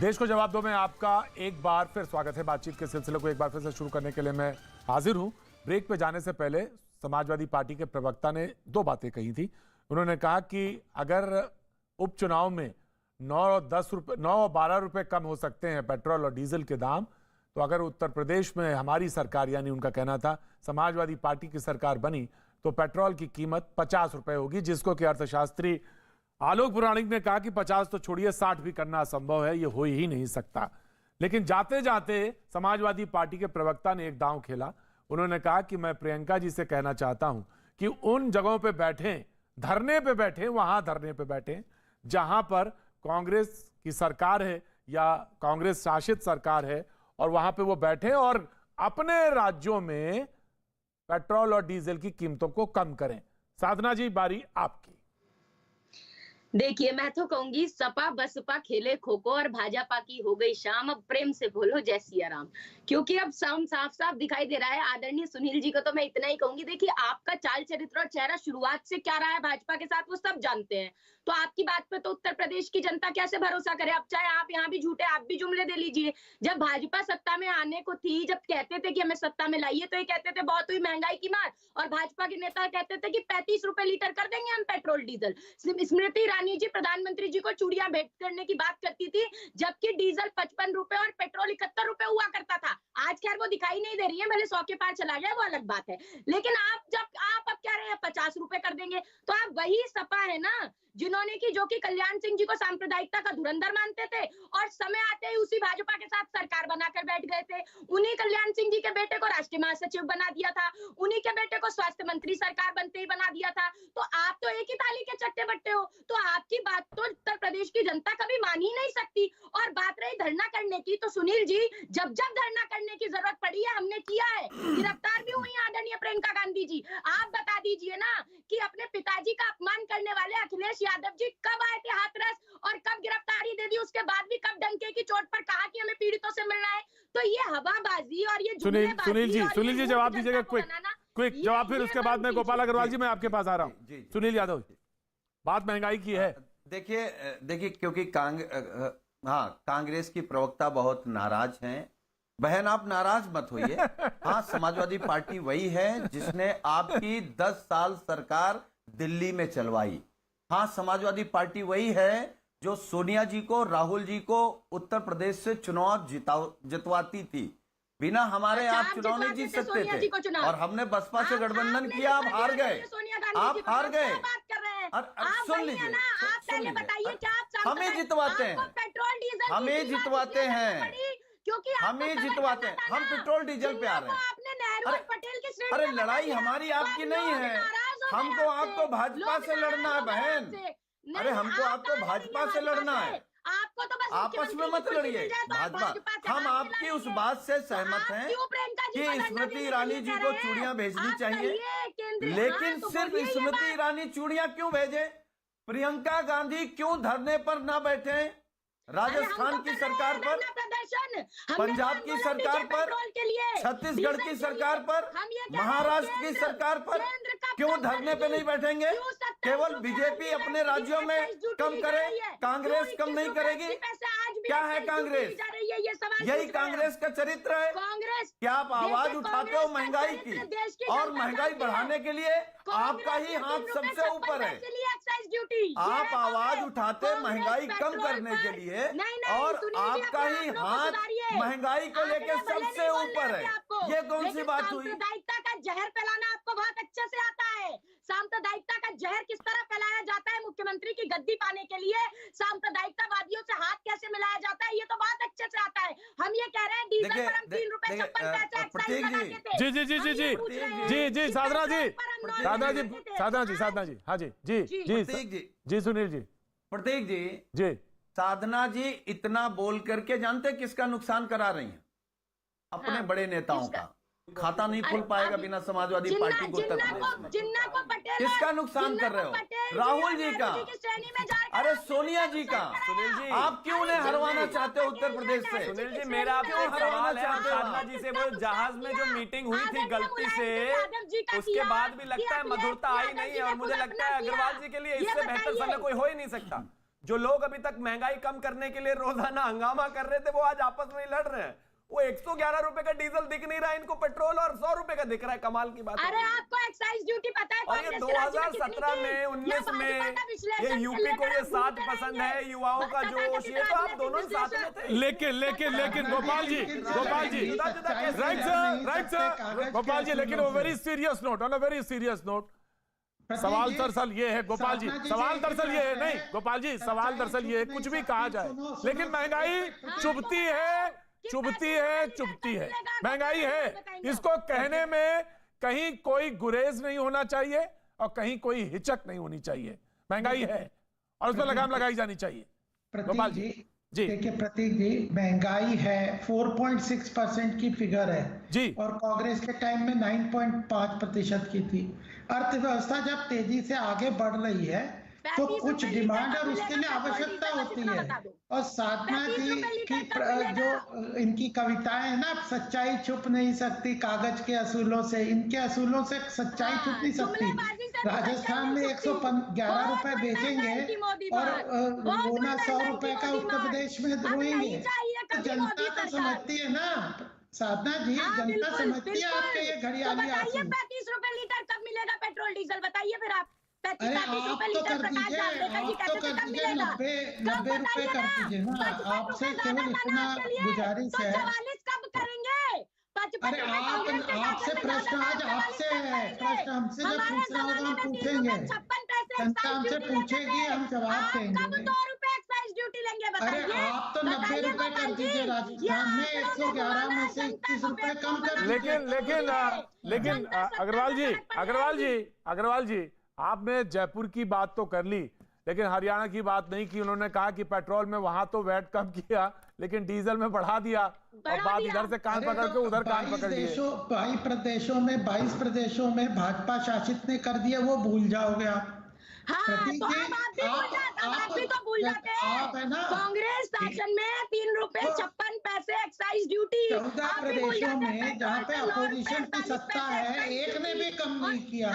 देश को जवाब दो में आपका एक बार फिर स्वागत है। बातचीत के सिलसिले को एक बार फिर से शुरू करने के लिए मैं हाजिर हूं। ब्रेक पे जाने से पहले समाजवादी पार्टी के प्रवक्ता ने दो बातें कही थी। उन्होंने कहा कि अगर उपचुनाव में 9 और 12 रुपए कम हो सकते हैं पेट्रोल और डीजल के दाम, तो अगर उत्तर प्रदेश में हमारी सरकार, यानी उनका कहना था समाजवादी पार्टी की सरकार बनी, तो पेट्रोल की कीमत 50 रुपए होगी, जिसको कि अर्थशास्त्री आलोक पुराणिक ने कहा कि 50 तो छोड़िए 60 भी करना असंभव है, ये हो ही नहीं सकता। लेकिन जाते जाते समाजवादी पार्टी के प्रवक्ता ने एक दांव खेला। उन्होंने कहा कि मैं प्रियंका जी से कहना चाहता हूं कि उन जगहों पे बैठें, धरने पे बैठें, वहां धरने पे बैठें जहां पर कांग्रेस की सरकार है या कांग्रेस शासित सरकार है, और वहां पे वो बैठे और अपने राज्यों में पेट्रोल और डीजल की कीमतों को कम करें। साधना जी, बारी आपकी। देखिए, मैं तो कहूंगी सपा बसपा खेले खो खो और भाजपा की हो गई शाम। अब प्रेम से बोलो जय सिया राम, क्योंकि अब साफ साफ दिखाई दे रहा है। आदरणीय सुनील जी को तो मैं इतना ही कहूंगी, देखिए आपका चाल चरित्र और चेहरा शुरुआत से क्या रहा है भाजपा के साथ वो सब जानते हैं, तो आपकी बात पे तो उत्तर प्रदेश की जनता कैसे भरोसा करे। अब चाहे आप यहाँ भी झूठे आप भी जुमले दे लीजिए। जब भाजपा सत्ता में आने को थी, जब कहते थे कि हमें सत्ता में लाइए, तो ये कहते थे बहुत हुई महंगाई की मार, और भाजपा के नेता कहते थे कि 35 रुपए लीटर कर देंगे हम पेट्रोल डीजल। स्मृति ईरानी जी प्रधानमंत्री जी को चूड़ियां भेंट करने की बात करती थी, जबकि डीजल 55 रुपए और पेट्रोल 71 रुपए हुआ करता था। आज खैर वो दिखाई नहीं दे रही है, भले 100 के पार चला गया, वो अलग बात है। लेकिन आप अब कह रहे हैं 50 रुपए कर देंगे, तो आप वही सपा है ना जिन्होंने की जो कि कल्याण सिंह जी को सांप्रदायिकता का धुरंधर मानते थे, और समय आते ही उसी भाजपा के साथ सरकार बनाकर बैठ गए थे। उन्हीं कल्याण सिंह जी के बेटे को राष्ट्रीय महासचिव बना दिया था, उन्हीं के बेटे को स्वास्थ्य मंत्री सरकार बनते ही बना दिया था। तो आप तो एक ही थाली के चट्टे बट्टे हो, तो आपकी बात तो उत्तर प्रदेश की जनता कभी मान ही नहीं सकती। और बात रही धरना करने की, तो सुनील जी जब धरना करने की जरूरत पड़ी है हमने किया है, गिरफ्तार भी हुई आदरणीय प्रियंका गांधी जी। आप बता दीजिए ना कि अपने पिताजी का अपमान करने वाले अखिलेश यादव जी कब आए थे हाथरस, और कब गिरफ्तारी दे दी, उसके बाद भी कब डंके की चोट पर कहा कि हमें पीड़ितों से मिलना है। तो ये हवाबाजी और ये सुनील जी जवाब दीजिएगा, क्विक जवाब, फिर उसके बाद में गोपाल अग्रवाल जी मैं आपके पास आ रहा हूँ। सुनील यादव, बात महंगाई की है। देखिए क्योंकि कांग्रेस की प्रवक्ता बहुत नाराज हैं। बहन आप नाराज मत होइए। हाँ, समाजवादी पार्टी वही है जिसने आपकी 10 साल सरकार दिल्ली में चलवाई। हाँ, समाजवादी पार्टी वही है जो सोनिया जी को, राहुल जी को उत्तर प्रदेश से चुनाव जितवाती थी। बिना हमारे आप चुनाव नहीं जीत सकते थे, और हमने बसपा से गठबंधन किया, आप हार गए। आप हार गए। सुन लीजिए, हमें जितवाते हैं, हमें जितवाते हैं, हमें जितवाते हैं। हम पेट्रोल डीजल पे आ रहे हैं। अरे लड़ाई हमारी आपकी नहीं है, हमको आपको भाजपा से लड़ना है बहन। अरे हमको आपको भाजपा से लड़ना है, आपको तो बस आपस में मत लड़िए। भाजपा, हम आपकी उस बात से सहमत हैं कि स्मृति ईरानी जी को चूड़ियां भेजनी चाहिए, लेकिन सिर्फ स्मृति ईरानी चूड़ियां क्यों भेजे? प्रियंका गांधी क्यों धरने पर ना बैठे? राजस्थान की सरकार पर, पंजाब की सरकार पर, छत्तीसगढ़ की सरकार पर, महाराष्ट्र की सरकार पर क्यों धरने पे नहीं बैठेंगे? केवल बीजेपी अपने राज्यों में कम करे, कांग्रेस कम नहीं करेगी? क्या है कांग्रेस? यही कांग्रेस का चरित्र है। क्या आप आवाज उठाते हो महंगाई की, और महंगाई बढ़ाने के लिए आपका ही हाथ सबसे ऊपर है। आप आवाज उठाते महंगाई कम करने के लिए, और आपका ही हाथ महंगाई को लेकर सबसे ऊपर है। ये कौन सी बात हुई? सांप्रदायिकता का जहर फैलाना आपको बहुत अच्छे से आता है। सांप्रदायिकता का जहर किस तरह फैलाया जाता है, मुख्यमंत्री की गद्दी पाने के लिए सांप्रदायिकतावादियों से हाथ कैसे मिलाया जाता है, ये तो बहुत अच्छे से आता है। हम ये कह रहे हैं डीजल पर हम 3 रुपए 56 पैसे एक्साइज लगाते थे। जी साधना जी, हाँ जी सुनील जी, प्रतीक जी, साधना जी इतना बोल करके जानते किसका नुकसान करा रही हैं? अपने बड़े नेताओं का। खाता नहीं खुल पाएगा बिना समाजवादी पार्टी को उत्तर प्रदेश में। किसका नुकसान कर रहे हो? राहुल जी का, अरे सोनिया जी का। सुनील जी, आप क्यों उन्हें हरवाना चाहते हो उत्तर प्रदेश से? सुनील जी, मेरा आपको सवाल है, साधना जी से, वो जहाज में जो मीटिंग हुई थी गलती से, उसके बाद भी लगता है मधुरता आई नहीं है, और मुझे लगता है अग्रवाल जी के लिए इससे बेहतर समय कोई हो ही नहीं सकता। जो लोग अभी तक महंगाई कम करने के लिए रोजाना हंगामा कर रहे थे वो आज आपस में ही लड़ रहे हैं। वो 111 रुपए का डीजल दिख नहीं रहा है इनको, पेट्रोल और 100 रुपए का दिख रहा है। कमाल की बात है। अरे आपको एक्साइज ड्यूटी पता है? और ये 2017 में 19 में ये यूपी को ये साथ पसंद है, युवाओं का जोश, ये तो आप दोनों साथ में थे। लेकिन गोपाल जी राइट सर गोपाल जी, लेकिन very serious note, on a very serious note, सवाल दरअसल ये है गोपाल जी, सवाल दरअसल ये है, नहीं गोपाल जी, सवाल दरअसल ये है, कुछ भी कहा जाए लेकिन महंगाई चुभती है, महंगाई है। इसको कहने में कहीं कोई गुरेज नहीं होना चाहिए और कहीं कोई हिचक नहीं होनी चाहिए। महंगाई है और उसमें लगाम लगाई जानी चाहिए। गोपाल जी देखिए प्रतीक जी, महंगाई है 4.6% की फिगर है जी, और कांग्रेस के टाइम में 9.5% की थी। अर्थव्यवस्था जब तेजी से आगे बढ़ रही है तो कुछ डिमांड और उसके लिए आवश्यकता होती है। और साधना जी की जो इनकी कविताएं है ना, सच्चाई छुप नहीं सकती कागज के असूलों से, इनके असूलों से सच्चाई छुप नहीं सकती। राजस्थान में 111 रुपए बेचेंगे और रोना 100 रुपए का उत्तर प्रदेश में रोएंगे, तो जनता तो समझती है ना साधना जी, जनता समझती है आपके ये घड़ियाली आंसू। 35 रुपए लीटर कब मिलेगा पेट्रोल डीजल, बताइए फिर आप। अरे आप तो कर दीजिए, आप तो कर दीजिए 90 रुपए कर दीजिए ना, आपसे केवल इतना गुजारिश है। 44 कब करेंगे? अरे आपसे प्रश्न आज आपसे है, प्रश्न हमसे जब पूछना होगा हम पूछेंगे, जनता हमसे पूछेगी हम जवाब देंगे। 2 रुपए एक्साइज ड्यूटी लेंगे, बताइए। अरे आप तो 90 रुपए कर दीजिए, राजस्थान में 111 में से 21 रुपए कम कर दीजिए। लेकिन अग्रवाल जी आपने जयपुर की बात तो कर ली लेकिन हरियाणा की बात नहीं की। उन्होंने कहा कि पेट्रोल में वहां तो वैट कम किया लेकिन डीजल में बढ़ा दिया और बात इधर से कान पकड़ के उधर कान पकड़ लिए। 22 प्रदेशों में भाजपा शासित ने कर दिया, वो भूल जाओगे आप। हाँ, तो आप भी तो भूल जाते हैं। कांग्रेस शासन में 3 रुपए 56 पैसे एक्साइज ड्यूटी। 14 प्रदेशों में जहाँ पे अपोजिशन की सत्ता है एक ने भी कम नहीं किया।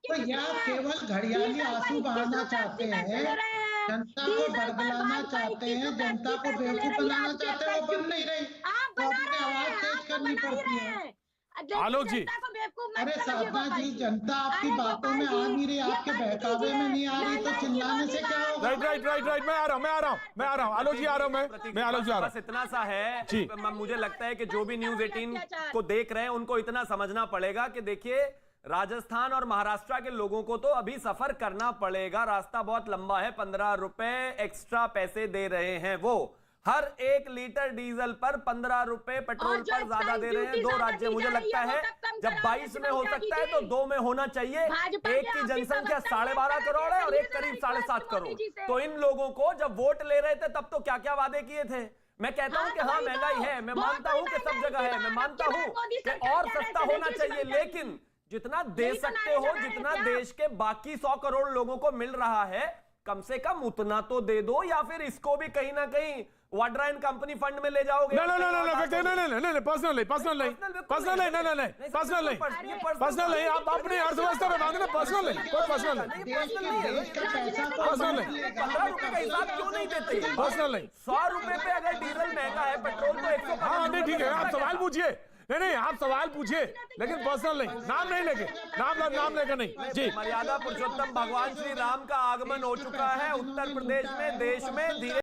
तो यह केवल घड़ियाली आंसू बहाना चाहते हैं, जनता को बरगलाना चाहते हैं, जनता को बेवकूफ बनाना चाहते हैं, वो बन नहीं रही तो अपनी आवाज तेज करनी पड़ती है। आलोक जी, अरे साधना जी, जनता आपकी बातों में आ नहीं रही, आपके बहकावे में नहीं आ रही, तो चिल्लाने से क्या होगा? राइट, मैं आ रहा हूँ आलोक जी, आ रहा हूँ मैं आलोक जी आ रहा हूँ। बस इतना सा है, मुझे लगता है कि जो भी न्यूज 18 को देख रहे हैं उनको इतना समझना पड़ेगा कि देखिए राजस्थान और महाराष्ट्र के लोगों को तो अभी सफर करना पड़ेगा, रास्ता बहुत लंबा है। 15 रुपए एक्स्ट्रा पैसे दे रहे हैं वो, हर 1 लीटर डीजल पर 15 रुपए पेट्रोल पर ज्यादा दे रहे हैं। 2 राज्य, मुझे लगता है जब 22 में हो सकता है तो 2 में होना चाहिए। एक की जनसंख्या 12.5 करोड़ है और एक करीब 7.5 करोड़। तो इन लोगों को जब वोट ले रहे थे तब तो क्या क्या वादे किए थे। मैं कहता हूं कि हाँ महंगाई है, मैं मानता हूं कि सब जगह है, मैं मानता हूं कि और सस्ता होना चाहिए, लेकिन जितना दे सकते हो, जितना देश के बाकी 100 करोड़ लोगों को मिल रहा है, कम से कम उतना तो दे दो, या फिर इसको भी कहीं ना कहीं वाड्रा कंपनी फंड में ले जाओगे। नहीं, पर्सनल नहीं, आप अपनी अर्थव्यवस्था में बांधना, पर्सनल नहीं, कोई पर्सनल नहीं। 15 रुपए का हिसाब क्यों नहीं देते? पर्सनल नहीं, 100 रुपए पे अगर डीजल महंगा है, पेट्रोल तो 100। हाँ नहीं ठीक है, आप सवाल पूछिए। नहीं आप सवाल पूछिए लेकिन पर्सनल नहीं, नाम नहीं लेके, नाम लेकर नहीं जी। मर्यादा पुरुषोत्तम भगवान श्री राम का आगमन हो चुका है उत्तर प्रदेश में, देश में धीरे